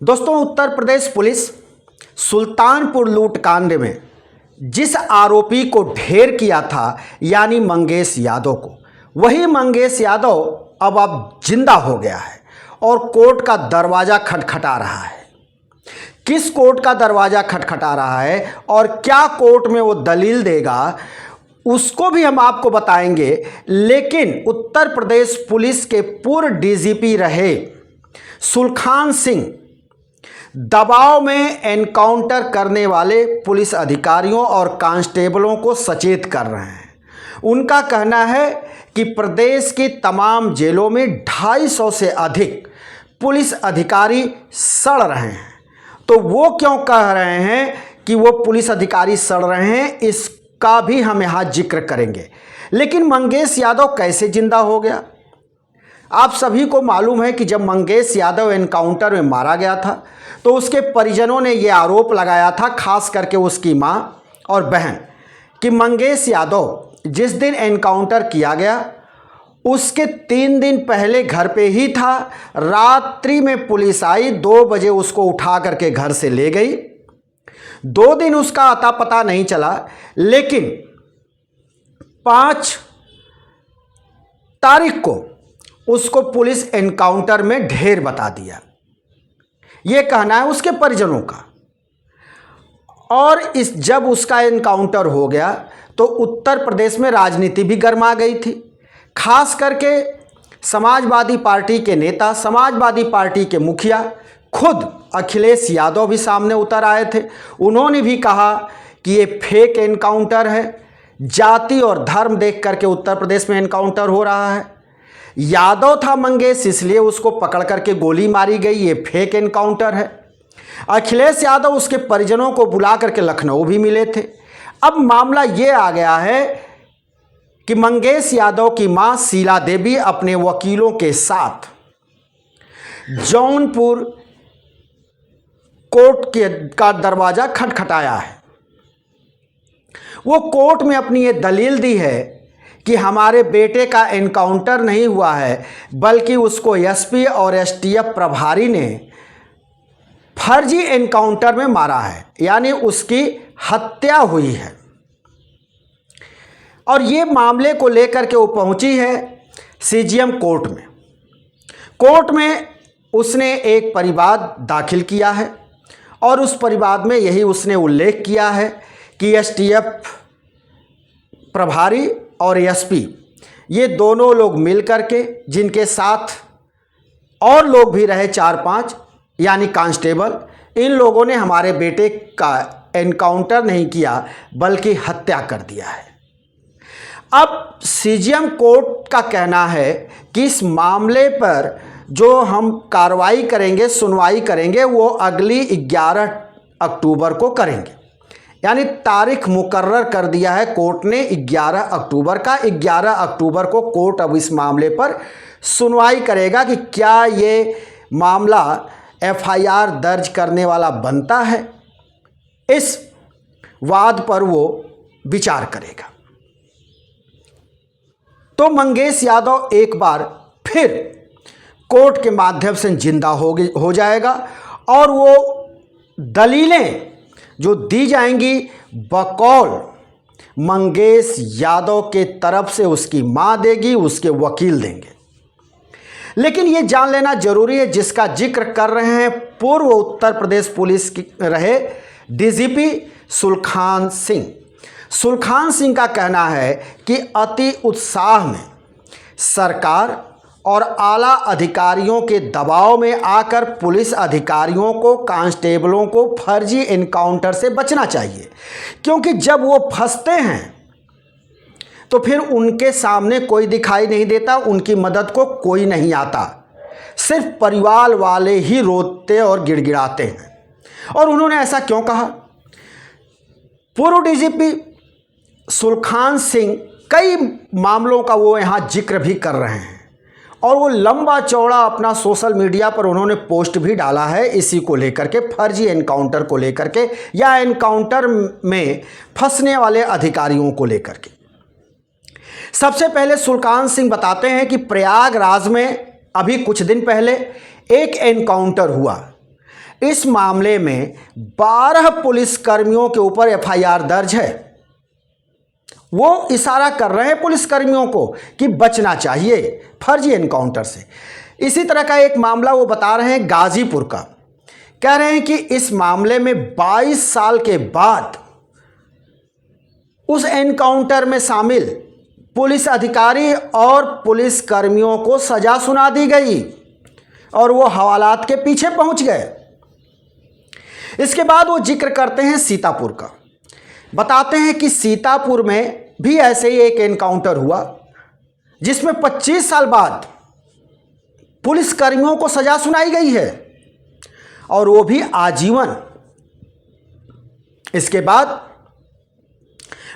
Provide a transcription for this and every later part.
दोस्तों, उत्तर प्रदेश पुलिस सुल्तानपुर लूटकांड में जिस आरोपी को ढेर किया था यानी मंगेश यादव को, वही मंगेश यादव अब जिंदा हो गया है और कोर्ट का दरवाज़ा खटखटा रहा है। किस कोर्ट का दरवाज़ा खटखटा रहा है और क्या कोर्ट में वो दलील देगा, उसको भी हम आपको बताएंगे। लेकिन उत्तर प्रदेश पुलिस के पूर्व डीजीपी रहे सुलखान सिंह दबाव में एनकाउंटर करने वाले पुलिस अधिकारियों और कांस्टेबलों को सचेत कर रहे हैं। उनका कहना है कि प्रदेश की तमाम जेलों में 250 से अधिक पुलिस अधिकारी सड़ रहे हैं। तो वो क्यों कह रहे हैं कि वो पुलिस अधिकारी सड़ रहे हैं, इसका भी हम यहाँ जिक्र करेंगे। लेकिन मंगेश यादव कैसे जिंदा हो गया? आप सभी को मालूम है कि जब मंगेश यादव एनकाउंटर में मारा गया था तो उसके परिजनों ने यह आरोप लगाया था, खास करके उसकी मां और बहन, कि मंगेश यादव जिस दिन एनकाउंटर किया गया उसके 3 दिन पहले घर पे ही था। रात्रि में पुलिस आई, 2 बजे उसको उठा करके घर से ले गई। 2 दिन उसका अता पता नहीं चला, लेकिन 5 तारीख को उसको पुलिस एनकाउंटर में ढेर बता दिया। यह कहना है उसके परिजनों का। और जब उसका एनकाउंटर हो गया तो उत्तर प्रदेश में राजनीति भी गर्मा गई थी। खास करके समाजवादी पार्टी के नेता, समाजवादी पार्टी के मुखिया खुद अखिलेश यादव भी सामने उतर आए थे। उन्होंने भी कहा कि ये फेक एनकाउंटर है, जाति और धर्म देख करके उत्तर प्रदेश में एनकाउंटर हो रहा है। यादव था मंगेश, इसलिए उसको पकड़ करके गोली मारी गई, ये फेक एनकाउंटर है। अखिलेश यादव उसके परिजनों को बुला करके लखनऊ भी मिले थे। अब मामला ये आ गया है कि मंगेश यादव की मां शीला देवी अपने वकीलों के साथ जौनपुर कोर्ट का दरवाजा खटखटाया है। वो कोर्ट में अपनी ये दलील दी है कि हमारे बेटे का एनकाउंटर नहीं हुआ है, बल्कि उसको एसपी और एसटीएफ प्रभारी ने फर्जी एनकाउंटर में मारा है, यानी उसकी हत्या हुई है। और ये मामले को लेकर के वो पहुंची है सीजीएम कोर्ट में। कोर्ट में उसने एक परिवाद दाखिल किया है और उस परिवाद में यही उसने उल्लेख किया है कि एसटीएफ प्रभारी और एसपी, ये दोनों लोग मिल करके, जिनके साथ और लोग भी रहे 4-5 यानी कांस्टेबल, इन लोगों ने हमारे बेटे का एनकाउंटर नहीं किया बल्कि हत्या कर दिया है। अब सीजीएम कोर्ट का कहना है कि इस मामले पर जो हम कार्रवाई करेंगे, सुनवाई करेंगे, वो अगली 11 अक्टूबर को करेंगे। यानी तारीख मुकर्रर कर दिया है कोर्ट ने 11 अक्टूबर का। 11 अक्टूबर को कोर्ट अब इस मामले पर सुनवाई करेगा कि क्या ये मामला एफआईआर दर्ज करने वाला बनता है। इस वाद पर वो विचार करेगा। तो मंगेश यादव एक बार फिर कोर्ट के माध्यम से जिंदा हो जाएगा और वो दलीलें जो दी जाएंगी बकौल मंगेश यादव के तरफ से उसकी मां देगी, उसके वकील देंगे। लेकिन ये जान लेना जरूरी है, जिसका जिक्र कर रहे हैं पूर्व उत्तर प्रदेश पुलिस की रहे डीजीपी सुलखान सिंह। सुलखान सिंह का कहना है कि अति उत्साह में सरकार और आला अधिकारियों के दबाव में आकर पुलिस अधिकारियों को, कांस्टेबलों को फर्जी एनकाउंटर से बचना चाहिए, क्योंकि जब वो फंसते हैं तो फिर उनके सामने कोई दिखाई नहीं देता, उनकी मदद को कोई नहीं आता, सिर्फ परिवार वाले ही रोते और गिड़गिड़ाते हैं। और उन्होंने ऐसा क्यों कहा? पूर्व डीजीपी सुलखान सिंह कई मामलों का वो यहाँ जिक्र भी कर रहे हैं और वो लंबा चौड़ा अपना सोशल मीडिया पर उन्होंने पोस्ट भी डाला है इसी को लेकर के, फर्जी एनकाउंटर को लेकर के या एनकाउंटर में फंसने वाले अधिकारियों को लेकर के। सबसे पहले सुलखान सिंह बताते हैं कि प्रयागराज में अभी कुछ दिन पहले एक एनकाउंटर हुआ। इस मामले में 12 पुलिसकर्मियों के ऊपर एफआईआर दर्ज है। वो इशारा कर रहे हैं पुलिसकर्मियों को कि बचना चाहिए फर्जी एनकाउंटर से। इसी तरह का एक मामला वो बता रहे हैं गाजीपुर का। कह रहे हैं कि इस मामले में 22 साल के बाद उस एनकाउंटर में शामिल पुलिस अधिकारी और पुलिस कर्मियों को सजा सुना दी गई और वो हवालात के पीछे पहुंच गए। इसके बाद वो जिक्र करते हैं सीतापुर का। बताते हैं कि सीतापुर में भी ऐसे ही एक एनकाउंटर हुआ जिसमें 25 साल बाद पुलिस कर्मियों को सजा सुनाई गई है और वो भी आजीवन। इसके बाद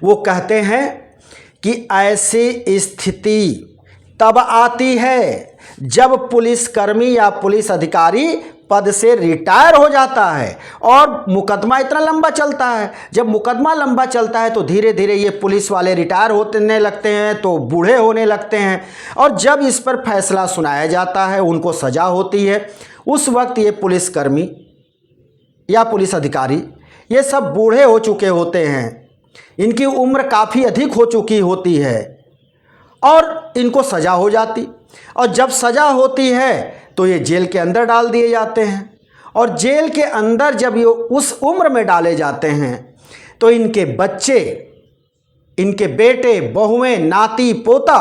वो कहते हैं कि ऐसी स्थिति तब आती है जब पुलिसकर्मी या पुलिस अधिकारी पद से रिटायर हो जाता है और मुकदमा इतना लंबा चलता है। जब मुकदमा लंबा चलता है तो धीरे धीरे ये पुलिस वाले रिटायर होने लगते हैं, तो बूढ़े होने लगते हैं, और जब इस पर फैसला सुनाया जाता है, उनको सज़ा होती है, उस वक्त ये पुलिसकर्मी या पुलिस अधिकारी ये सब बूढ़े हो चुके होते हैं, इनकी उम्र काफ़ी अधिक हो चुकी होती है और इनको सज़ा हो जाती। और जब सज़ा होती है तो ये जेल के अंदर डाल दिए जाते हैं, और जेल के अंदर जब ये उस उम्र में डाले जाते हैं तो इनके बच्चे, इनके बेटे, बहुएं, नाती, पोता,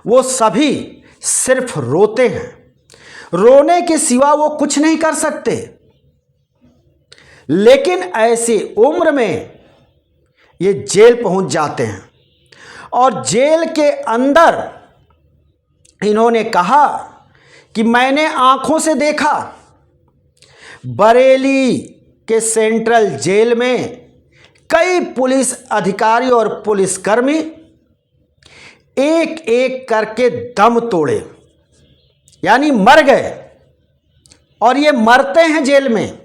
वो सभी सिर्फ रोते हैं। रोने के सिवा वो कुछ नहीं कर सकते। लेकिन ऐसी उम्र में ये जेल पहुंच जाते हैं और जेल के अंदर इन्होंने कहा कि मैंने आंखों से देखा बरेली के सेंट्रल जेल में कई पुलिस अधिकारी और पुलिसकर्मी एक एक करके दम तोड़े, यानी मर गए। और ये मरते हैं जेल में,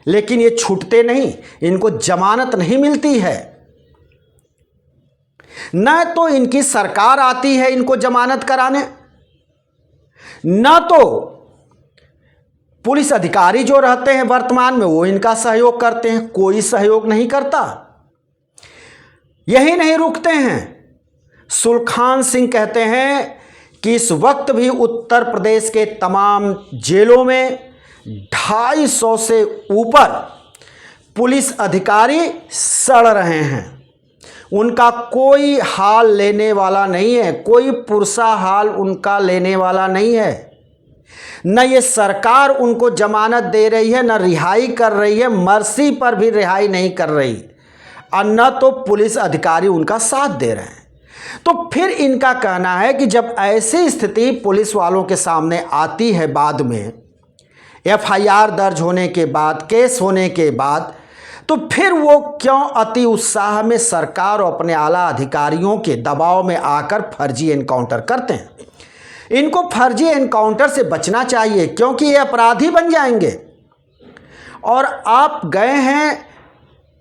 लेकिन ये छूटते नहीं, इनको जमानत नहीं मिलती है। न तो इनकी सरकार आती है इनको जमानत कराने, न तो पुलिस अधिकारी जो रहते हैं वर्तमान में वो इनका सहयोग करते हैं। कोई सहयोग नहीं करता। यही नहीं रुकते हैं। सुलखान सिंह कहते हैं कि इस वक्त भी उत्तर प्रदेश के तमाम जेलों में 250 से ऊपर पुलिस अधिकारी सड़ रहे हैं। उनका कोई हाल लेने वाला नहीं है, कोई पुरसा हाल उनका लेने वाला नहीं है। न ये सरकार उनको जमानत दे रही है, न रिहाई कर रही है, मर्सी पर भी रिहाई नहीं कर रही, और न तो पुलिस अधिकारी उनका साथ दे रहे हैं। तो फिर इनका कहना है कि जब ऐसी स्थिति पुलिस वालों के सामने आती है, बाद में एफआईआर दर्ज होने के बाद, केस होने के बाद, तो फिर वो क्यों अति उत्साह में सरकार और अपने आला अधिकारियों के दबाव में आकर फर्जी एनकाउंटर करते हैं। इनको फर्जी एनकाउंटर से बचना चाहिए, क्योंकि ये अपराधी बन जाएंगे। और आप गए हैं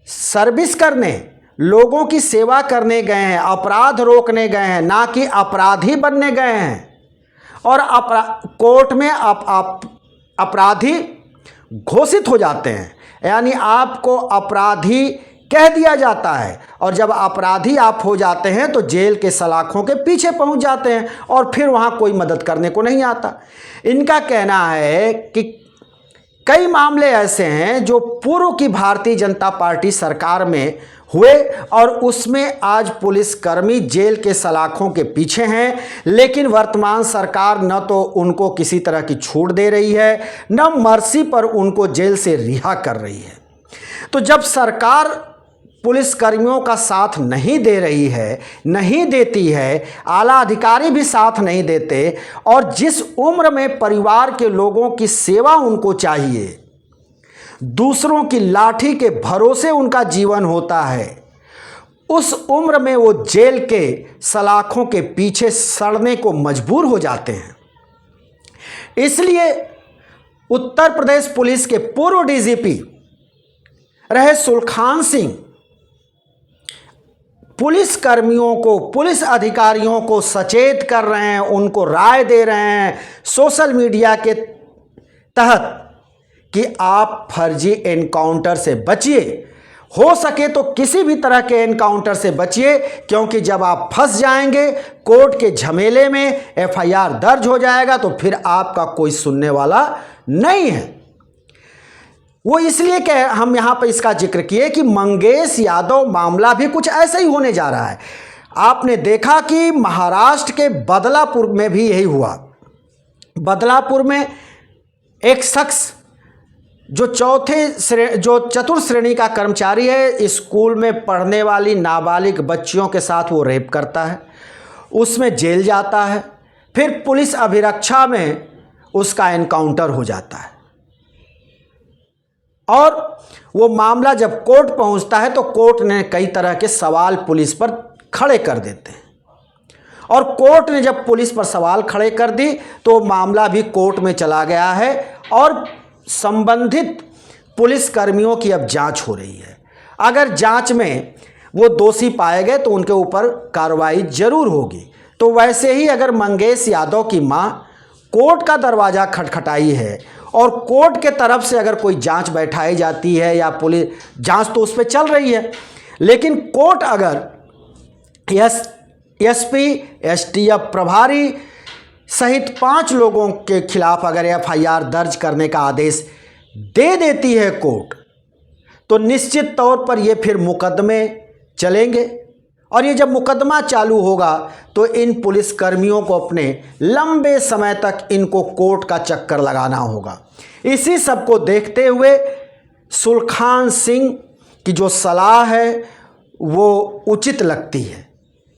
सर्विस करने, लोगों की सेवा करने गए हैं, अपराध रोकने गए हैं, ना कि अपराधी बनने गए हैं। और कोर्ट में आप अपराधी घोषित हो जाते हैं, यानी आपको अपराधी कह दिया जाता है। और जब अपराधी आप हो जाते हैं तो जेल के सलाखों के पीछे पहुंच जाते हैं और फिर वहां कोई मदद करने को नहीं आता। इनका कहना है कि कई मामले ऐसे हैं जो पूर्व की भारतीय जनता पार्टी सरकार में हुए और उसमें आज पुलिसकर्मी जेल के सलाखों के पीछे हैं, लेकिन वर्तमान सरकार न तो उनको किसी तरह की छूट दे रही है, न मर्सी पर उनको जेल से रिहा कर रही है। तो जब सरकार पुलिसकर्मियों का साथ नहीं दे रही है, नहीं देती है, आला अधिकारी भी साथ नहीं देते, और जिस उम्र में परिवार के लोगों की सेवा उनको चाहिए, दूसरों की लाठी के भरोसे उनका जीवन होता है, उस उम्र में वो जेल के सलाखों के पीछे सड़ने को मजबूर हो जाते हैं। इसलिए उत्तर प्रदेश पुलिस के पूर्व डीजीपी रहे सुलखान सिंह पुलिस कर्मियों को, पुलिस अधिकारियों को सचेत कर रहे हैं, उनको राय दे रहे हैं सोशल मीडिया के तहत कि आप फर्जी एनकाउंटर से बचिए। हो सके तो किसी भी तरह के एनकाउंटर से बचिए, क्योंकि जब आप फंस जाएंगे कोर्ट के झमेले में, एफआईआर दर्ज हो जाएगा तो फिर आपका कोई सुनने वाला नहीं है। वो इसलिए कि हम यहां पर इसका जिक्र किए कि मंगेश यादव मामला भी कुछ ऐसा ही होने जा रहा है। आपने देखा कि महाराष्ट्र के बदलापुर में भी यही हुआ। बदलापुर में एक शख्स जो चतुर्थ श्रेणी का कर्मचारी है, स्कूल में पढ़ने वाली नाबालिग बच्चियों के साथ वो रेप करता है, उसमें जेल जाता है, फिर पुलिस अभिरक्षा में उसका एनकाउंटर हो जाता है और वो मामला जब कोर्ट पहुंचता है तो कोर्ट ने कई तरह के सवाल पुलिस पर खड़े कर देते हैं और कोर्ट ने जब पुलिस पर सवाल खड़े कर दी तो मामला भी कोर्ट में चला गया है और संबंधित पुलिस कर्मियों की अब जांच हो रही है। अगर जांच में वो दोषी पाए गए तो उनके ऊपर कार्रवाई जरूर होगी। तो वैसे ही अगर मंगेश यादव की मां कोर्ट का दरवाज़ा खटखटाई है और कोर्ट के तरफ से अगर कोई जांच बैठाई जाती है या पुलिस जांच तो उस पर चल रही है, लेकिन कोर्ट अगर एसपी एसटीएफ प्रभारी सहित 5 लोगों के खिलाफ अगर एफआईआर दर्ज करने का आदेश दे देती है कोर्ट, तो निश्चित तौर पर ये फिर मुकदमे चलेंगे और ये जब मुकदमा चालू होगा तो इन पुलिसकर्मियों को अपने लंबे समय तक इनको कोर्ट का चक्कर लगाना होगा। इसी सब को देखते हुए सुलखान सिंह की जो सलाह है वो उचित लगती है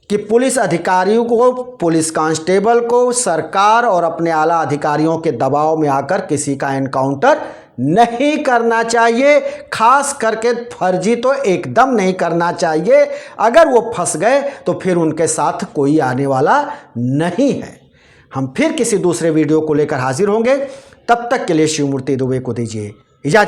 कि पुलिस अधिकारियों को, पुलिस कांस्टेबल को सरकार और अपने आला अधिकारियों के दबाव में आकर किसी का एनकाउंटर नहीं करना चाहिए। खास करके फर्जी तो एकदम नहीं करना चाहिए। अगर वो फंस गए तो फिर उनके साथ कोई आने वाला नहीं है। हम फिर किसी दूसरे वीडियो को लेकर हाजिर होंगे। तब तक के लिए शिवमूर्ति दुबे को दीजिए इजाजत।